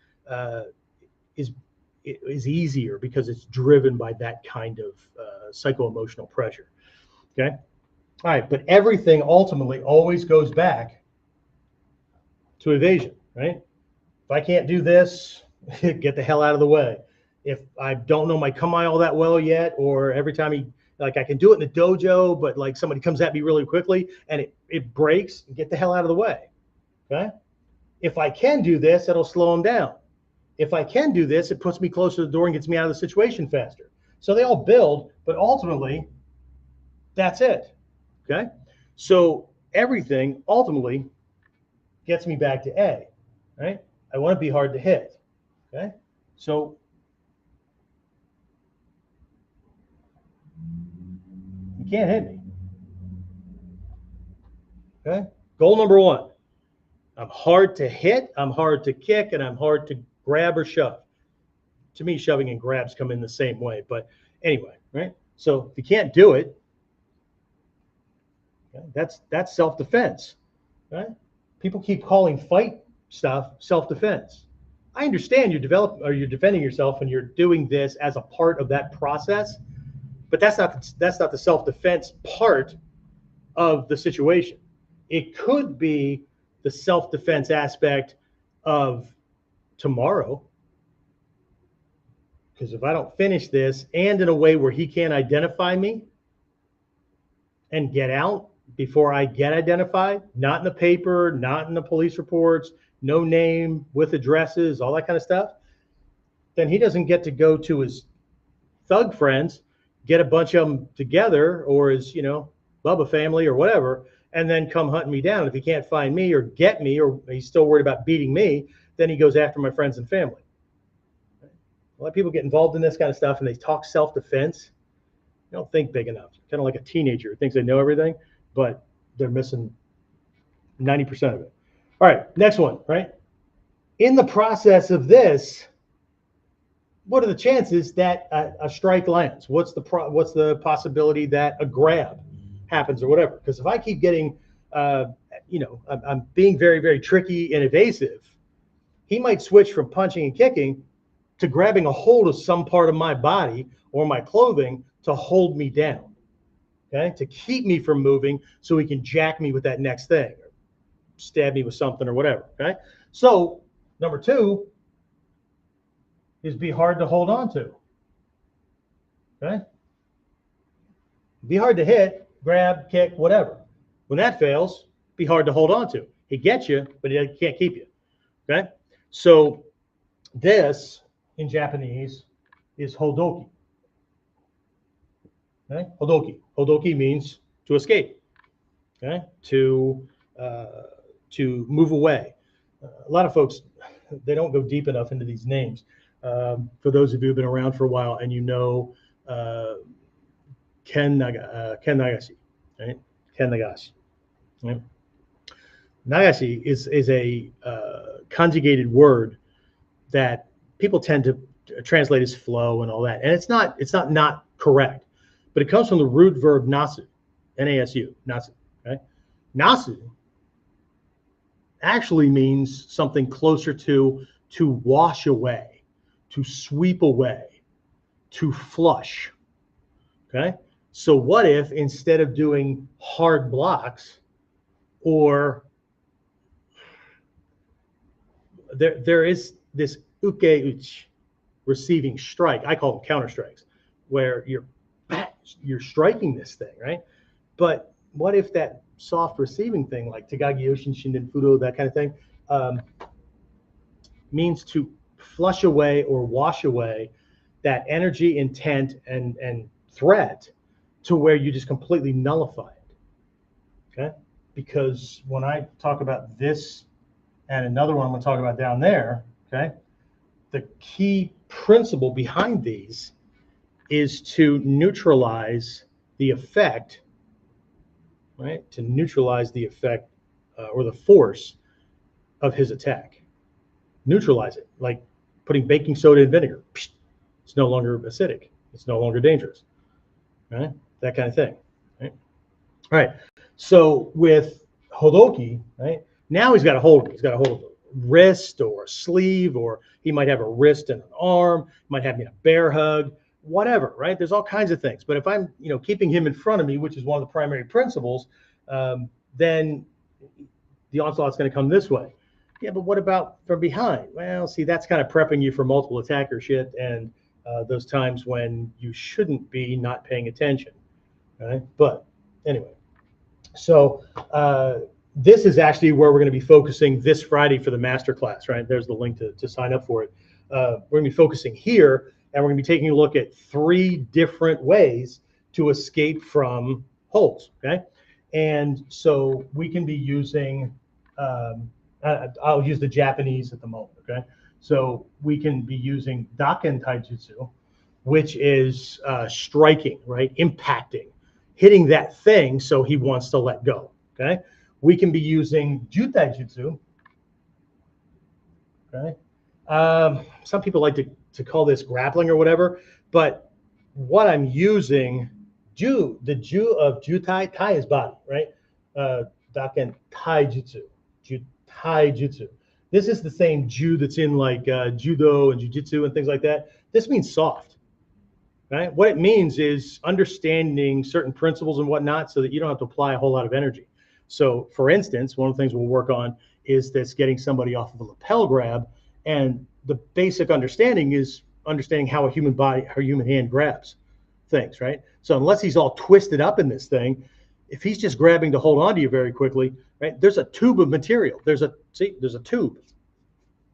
is easier because it's driven by that kind of psycho-emotional pressure. Okay. All right. But everything ultimately always goes back to evasion, right? If I can't do this, get the hell out of the way. If I don't know my kamae all that well yet, or every time I can do it in the dojo, but like somebody comes at me really quickly and it breaks, get the hell out of the way. Okay. If I can do this, it'll slow them down. If I can do this, it puts me closer to the door and gets me out of the situation faster. So they all build, but ultimately, that's it. Okay? So everything ultimately gets me back to A, right? I want to be hard to hit. Okay? So you can't hit me. Okay? Goal number one. I'm hard to hit, I'm hard to kick, and I'm hard to grab or shove. To me, shoving and grabs come in the same way. But anyway, right? So if you can't do it, okay, that's self-defense, right? People keep calling fight stuff self-defense. I understand you're defending yourself and you're doing this as a part of that process, but that's not the self-defense part of the situation. It could be the self-defense aspect of tomorrow, because if I don't finish this and in a way where he can't identify me and get out before I get identified, not in the paper, not in the police reports, no name with addresses, all that kind of stuff, then he doesn't get to go to his thug friends, get a bunch of them together, or his, Bubba family or whatever, and then come hunting me down. If he can't find me or get me, or he's still worried about beating me, then he goes after my friends and family. A lot of people get involved in this kind of stuff and they talk self-defense. They don't think big enough. Kind of like a teenager who thinks they know everything, but they're missing 90% of it. All right, next one, right? In the process of this, what are the chances that a strike lands? What's the possibility that a grab happens or whatever? Because if I keep getting, I'm being very, very tricky and evasive, he might switch from punching and kicking to grabbing a hold of some part of my body or my clothing to hold me down, okay? To keep me from moving so he can jack me with that next thing or stab me with something or whatever, okay? So number two is be hard to hold on to, okay? Be hard to hit, grab, kick, whatever. When that fails, be hard to hold on to. He gets you, but he can't keep you, okay? So this in Japanese is hodoki. Okay? Hodoki. Hodoki means to escape. okay, to move away. A lot of folks, they don't go deep enough into these names. For those of you who've been around for a while and you know Ken Nagashi, right? Ken Nagashi. Right? Nagashi is a conjugated word that people tend to translate as flow and all that, and it's not correct, but it comes from the root verb nasu, N-A-S-U, nasu. Okay, nasu actually means something closer to wash away, to sweep away, to flush. Okay, so what if instead of doing hard blocks, or there is this uke uchi, receiving strike. I call them counter strikes, where you're striking this thing, right? But what if that soft receiving thing, like Tagagi Yoshin, Shinden-Fudo, that kind of thing, means to flush away or wash away that energy, intent, and threat to where you just completely nullify it. Okay? Because when I talk about this and another one I'm going to talk about down there, okay, the key principle behind these is to neutralize the effect, right? To neutralize the effect or the force of his attack. Neutralize it, like putting baking soda in vinegar. It's no longer acidic. It's no longer dangerous, right? That kind of thing, right? All right. So with Hodoki, right, now he's got a hold of it. He's got a hold of a wrist or a sleeve, or he might have a wrist and an arm, might have me a bear hug, whatever, right? There's all kinds of things. But if I'm, keeping him in front of me, which is one of the primary principles, then the onslaught's going to come this way. Yeah, but what about from behind? Well, see, that's kind of prepping you for multiple attacker shit and those times when you shouldn't be not paying attention, right? But anyway, so this is actually where we're going to be focusing this Friday for the masterclass, right? There's the link to sign up for it. We're going to be focusing here, and we're going to be taking a look at 3 different ways to escape from holds, okay? And so we can be using, I'll use the Japanese at the moment, okay? So we can be using Daken Taijutsu, which is striking, right? Impacting, hitting that thing so he wants to let go, okay? We can be using Jutai Jutsu, okay? Some people like to call this grappling or whatever, but what I'm using, the Ju of Jutai, Tai is body, right? Daken Taijutsu, Taijutsu. This is the same Ju that's in like Judo and Jiu-Jitsu and things like that. This means soft, right? What it means is understanding certain principles and whatnot so that you don't have to apply a whole lot of energy. So for instance, one of the things we'll work on is this getting somebody off of a lapel grab. And the basic understanding is understanding how a human body, how a human hand grabs things, right? So unless he's all twisted up in this thing, if he's just grabbing to hold on to you very quickly, right? There's a tube of material. There's a tube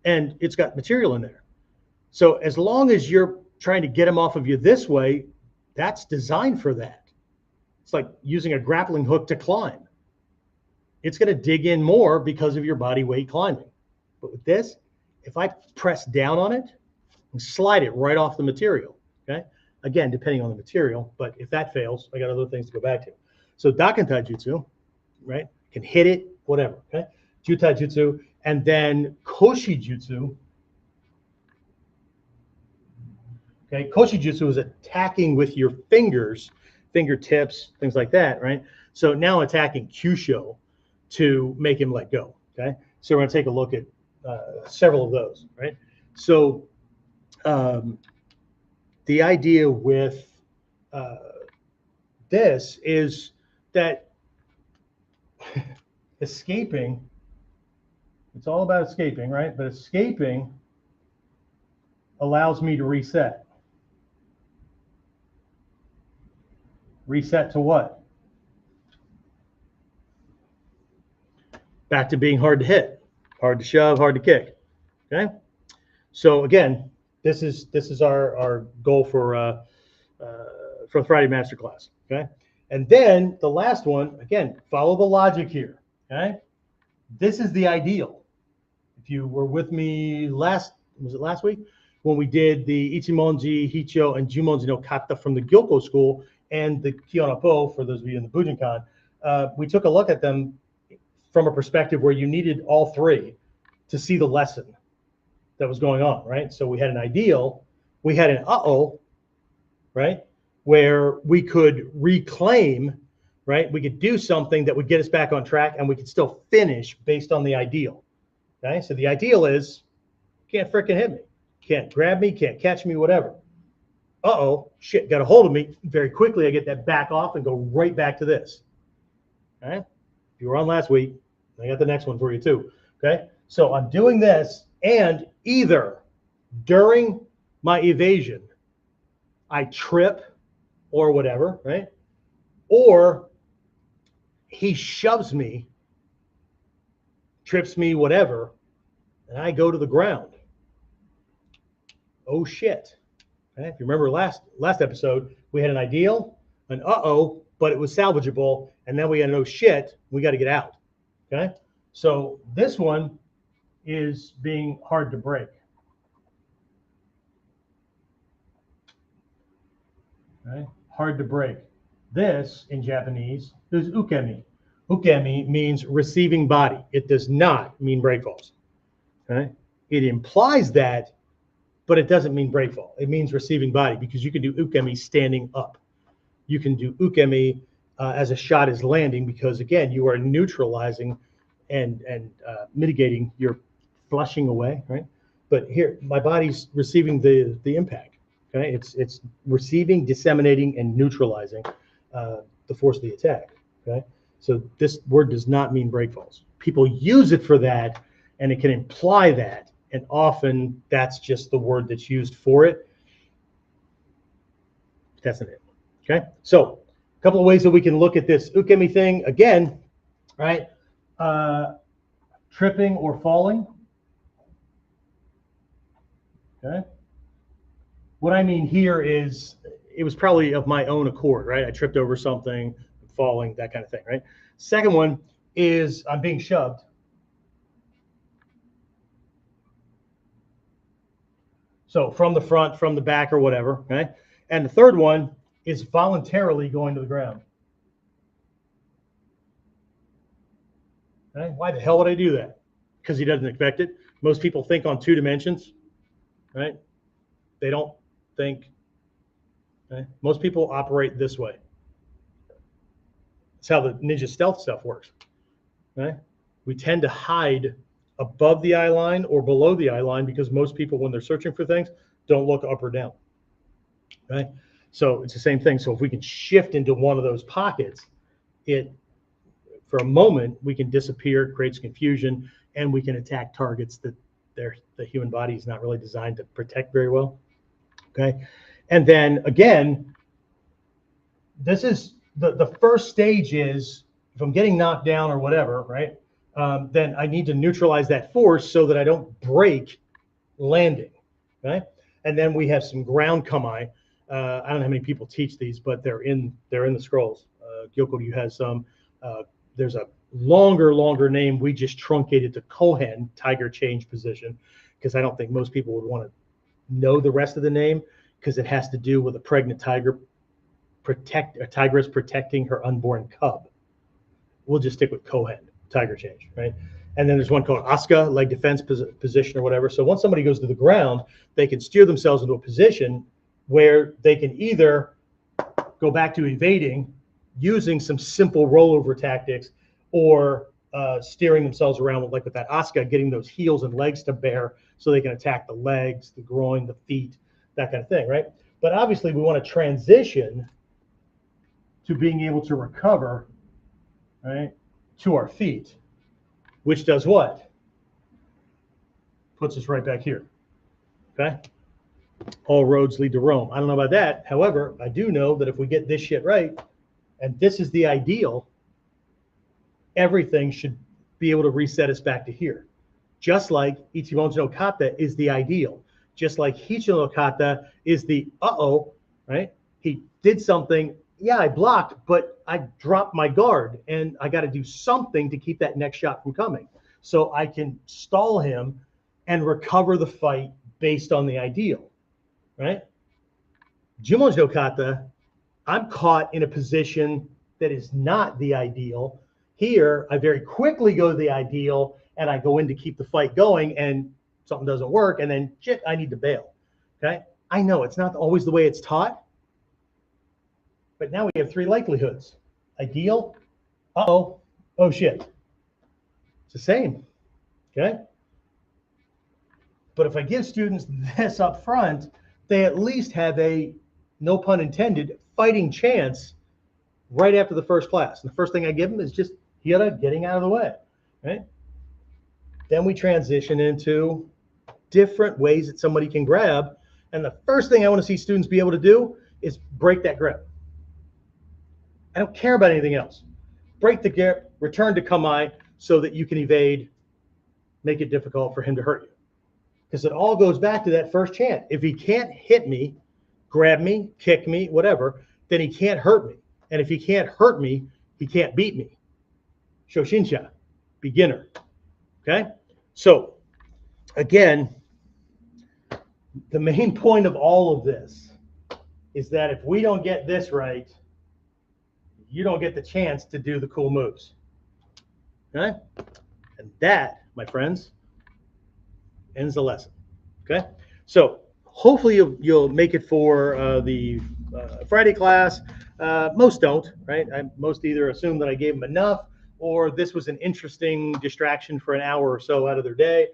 and it's got material in there. So as long as you're trying to get him off of you this way, that's designed for that. It's like using a grappling hook to climb. It's going to dig in more because of your body weight climbing. But with this, if I press down on it and slide it right off the material, okay? Again, depending on the material, but if that fails, I got other things to go back to. So Daken Taijutsu, right? Can hit it, whatever, okay? Jutai Jutsu, and then Koshi Jutsu. Okay, Koshi Jutsu is attacking with your fingers, fingertips, things like that, right? So now attacking Kyusho to make him let go, okay? So we're going to take a look at several of those, right? So the idea with this is that escaping, it's all about escaping, right? But escaping allows me to reset. Reset to what? Back to being hard to hit, hard to shove, hard to kick. Okay. So again, this is our goal for the Friday masterclass. Okay. And then the last one, again, follow the logic here, okay? This is the ideal. If you were with me was it last week? When we did the Ichimonji, Hicho, and Jumonji no Kata from the Gyoko school and the Kyonapo, for those of you in the Bujinkan, we took a look at them from a perspective where you needed all three to see the lesson that was going on, right? So we had an ideal, we had an uh-oh, right? Where we could reclaim, right? We could do something that would get us back on track and we could still finish based on the ideal, okay? So the ideal is, can't frickin' hit me, can't grab me, can't catch me, whatever. Uh-oh, shit, got a hold of me. Very quickly, I get that back off and go right back to this, all right? If you were on last week, I got the next one for you too, okay? So I'm doing this, and either during my evasion, I trip or whatever, right? Or he shoves me, trips me, whatever, and I go to the ground. Oh shit. Okay? If you remember last episode, we had an ideal, an uh-oh, but it was salvageable, and then we had an oh shit, we got to get out. Okay? So this one is being hard to break. Okay? Hard to break. This, in Japanese, is ukemi. Ukemi means receiving body. It does not mean breakfalls. Okay? It implies that, but it doesn't mean breakfall. It means receiving body, because you can do ukemi standing up. You can do ukemi as a shot is landing, because, again, you are neutralizing and mitigating your flushing away, right? But here, my body's receiving the impact. Okay, it's receiving, disseminating, and neutralizing the force of the attack. Okay, so this word does not mean breakfalls. People use it for that, and it can imply that, and often that's just the word that's used for it. That's not it. Okay, so a couple of ways that we can look at this ukemi thing again, right? Tripping or falling. Okay. What I mean here is it was probably of my own accord, right? I tripped over something, falling, that kind of thing, right? Second one is I'm being shoved. So from the front, from the back, or whatever, okay? And the third one is voluntarily going to the ground. Okay? Why the hell would I do that? Because he doesn't expect it. Most people think on 2 dimensions, right? They don't think. Okay? Most people operate this way. That's how the ninja stealth stuff works. Okay? We tend to hide above the eye line or below the eye line because most people, when they're searching for things, don't look up or down. Okay? So it's the same thing. So if we can shift into one of those pockets, for a moment, we can disappear, creates confusion, and we can attack targets that the human body is not really designed to protect very well. Okay, and then again, this is the first stage is if I'm getting knocked down or whatever, right? Then I need to neutralize that force so that I don't break landing. Okay, and then we have some ground kamae. I don't know how many people teach these, but they're in the scrolls. Gyokuryu has some. There's a longer name. We just truncated to Kohen, tiger change position, because I don't think most people would want to know the rest of the name, because it has to do with a pregnant tiger a tigress protecting her unborn cub. We'll just stick with Kohen, tiger change, right? And then there's one called Asuka, leg defense position or whatever. So once somebody goes to the ground, they can steer themselves into a position where they can either go back to evading using some simple rollover tactics, or steering themselves around with that Asuka, getting those heels and legs to bear so they can attack the legs, the groin, the feet, that kind of thing, right? But obviously we want to transition to being able to recover, right, to our feet, which does what? Puts us right back here, okay? All roads lead to Rome. I don't know about that. However, I do know that if we get this shit right, and this is the ideal, everything should be able to reset us back to here. Just like Ichimonji no Kata is the ideal. Just like Hicho no Kata is the uh-oh, right? He did something, yeah, I blocked, but I dropped my guard and I got to do something to keep that next shot from coming. So I can stall him and recover the fight based on the ideal, right? Jumonjo kata, I'm caught in a position that is not the ideal. Here, I very quickly go to the ideal and I go in to keep the fight going and something doesn't work and then shit, I need to bail. Okay. I know it's not always the way it's taught, but now we have three likelihoods. Ideal, uh-oh, oh shit. It's the same. Okay. But if I give students this up front, they at least have a, no pun intended, fighting chance right after the first class. And the first thing I give them is just hira, getting out of the way, right? Then we transition into different ways that somebody can grab. And the first thing I want to see students be able to do is break that grip. I don't care about anything else. Break the grip, return to kamae so that you can evade, make it difficult for him to hurt you. Because it all goes back to that first chant. If he can't hit me, grab me, kick me, whatever, then he can't hurt me. And if he can't hurt me, he can't beat me. Shoshinsha, beginner. Okay? So, again, the main point of all of this is that if we don't get this right, you don't get the chance to do the cool moves. Okay? And that, my friends, ends the lesson. Okay? So, hopefully you'll make it for the Friday class. Most don't, right? Most either assume that I gave them enough, or this was an interesting distraction for an hour or so out of their day,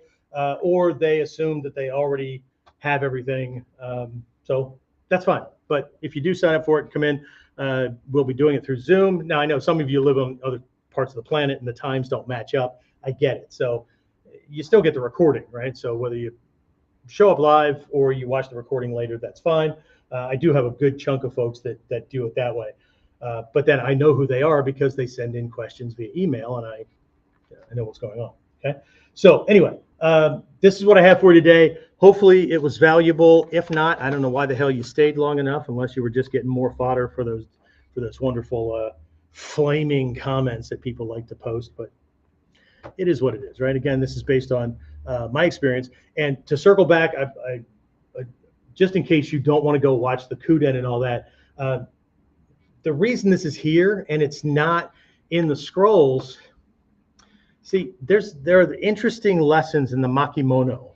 or they assume that they already have everything. So that's fine. But if you do sign up for it and come in, we'll be doing it through Zoom. Now, I know some of you live on other parts of the planet and the times don't match up. I get it. So you still get the recording, right? So whether you show up live or you watch the recording later, that's fine. I do have a good chunk of folks that do it that way. But then I know who they are because they send in questions via email and I know what's going on. Okay. So anyway, this is what I have for you today. Hopefully it was valuable. If not, I don't know why the hell you stayed long enough unless you were just getting more fodder for those wonderful flaming comments that people like to post. But it is what it is, right? Again, this is based on my experience. And to circle back, I just in case you don't want to go watch the KUDEN and all that, the reason this is here and it's not in the scrolls, see, there are the interesting lessons in the makimono,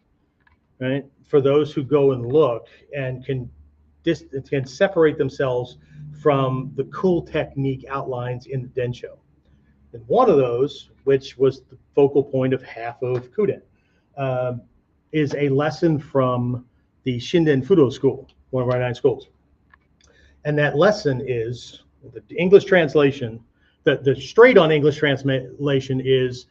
right? For those who go and look and can separate themselves from the cool technique outlines in the Densho. And one of those, which was the focal point of half of KUDEN, is a lesson from the Shinden-Fudo school, one of our 9 schools. And that lesson is the English translation, the straight on English translation is,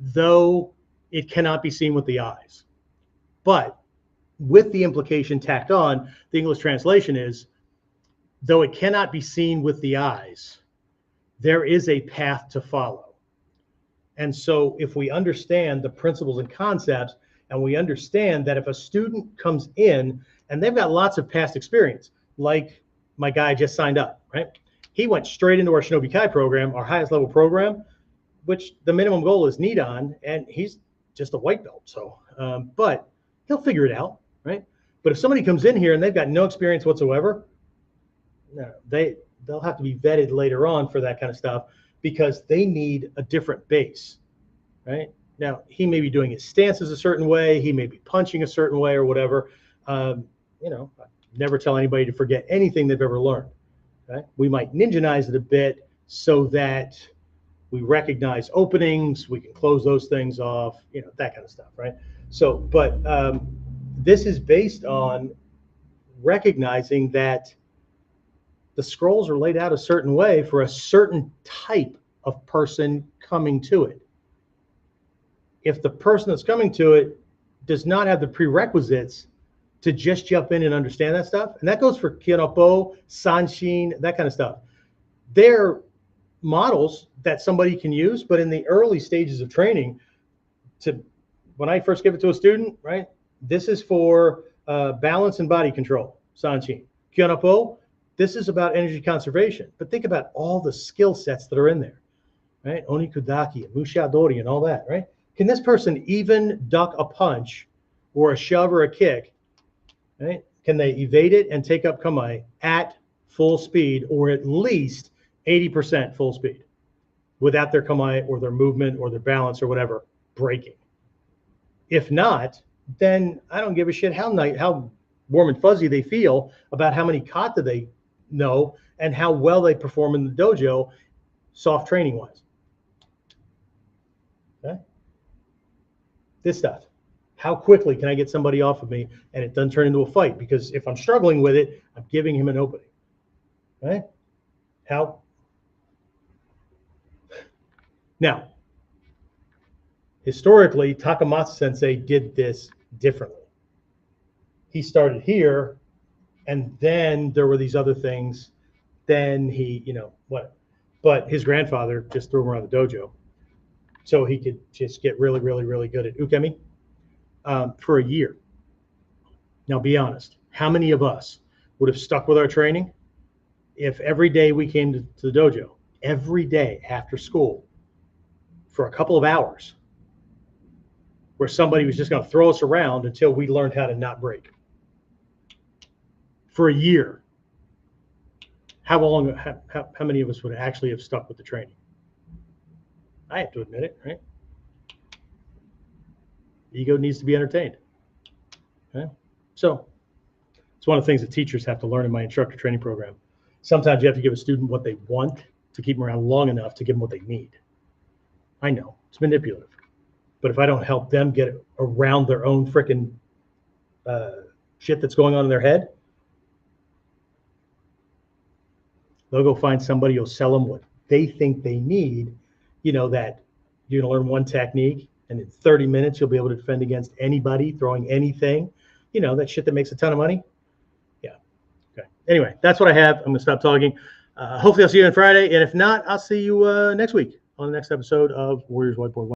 though it cannot be seen with the eyes. But with the implication tacked on, the English translation is, though it cannot be seen with the eyes, there is a path to follow. And so if we understand the principles and concepts, and we understand that if a student comes in and they've got lots of past experience, like my guy just signed up, right? He went straight into our Shinobi Kai program, our highest level program, which the minimum goal is Nidan, and he's just a white belt. So, but he'll figure it out, right? But if somebody comes in here and they've got no experience whatsoever, no, they'll have to be vetted later on for that kind of stuff because they need a different base, right? Now, he may be doing his stances a certain way. He may be punching a certain way or whatever. Never tell anybody to forget anything they've ever learned. Okay? We might ninjanize it a bit so that we recognize openings, we can close those things off, that kind of stuff, right? So, but this is based on recognizing that the scrolls are laid out a certain way for a certain type of person coming to it. If the person that's coming to it does not have the prerequisites to just jump in and understand that stuff, and that goes for Kyonopo, Sanshin, that kind of stuff. They're models that somebody can use, but in the early stages of training, when I first give it to a student, right, this is for balance and body control, Sanshin. Kyonopo, This is about energy conservation. But think about all the skill sets that are in there, right? Onikudaki and Mushadori and all that, right? Can this person even duck a punch or a shove or a kick, right? Can they evade it and take up kamae at full speed, or at least 80% full speed, without their kamae or their movement or their balance or whatever breaking? If not, then I don't give a shit how warm and fuzzy they feel about how many kata they know and how well they perform in the dojo, soft training wise. Okay? This stuff. How quickly can I get somebody off of me and it doesn't turn into a fight? Because if I'm struggling with it, I'm giving him an opening. Right? How? Now, historically, Takamatsu Sensei did this differently. He started here, and then there were these other things. Then he, what? But his grandfather just threw him around the dojo, so he could just get really, really, really good at ukemi for a year. Now, be honest. How many of us would have stuck with our training if every day we came to the dojo, every day after school, for a couple of hours, where somebody was just going to throw us around until we learned how to not break? For a year. How many of us would actually have stuck with the training? I have to admit it, right? Ego needs to be entertained. Okay? So it's one of the things that teachers have to learn in my instructor training program. Sometimes you have to give a student what they want to keep them around long enough to give them what they need. I know, it's manipulative. But if I don't help them get around their own freaking shit that's going on in their head, they'll go find somebody who'll sell them what they think they need. That you're going to learn one technique, and in 30 minutes, you'll be able to defend against anybody throwing anything. That shit that makes a ton of money. Yeah. Okay. Anyway, that's what I have. I'm going to stop talking. Hopefully, I'll see you on Friday. And if not, I'll see you next week on the next episode of Warriors Whiteboard.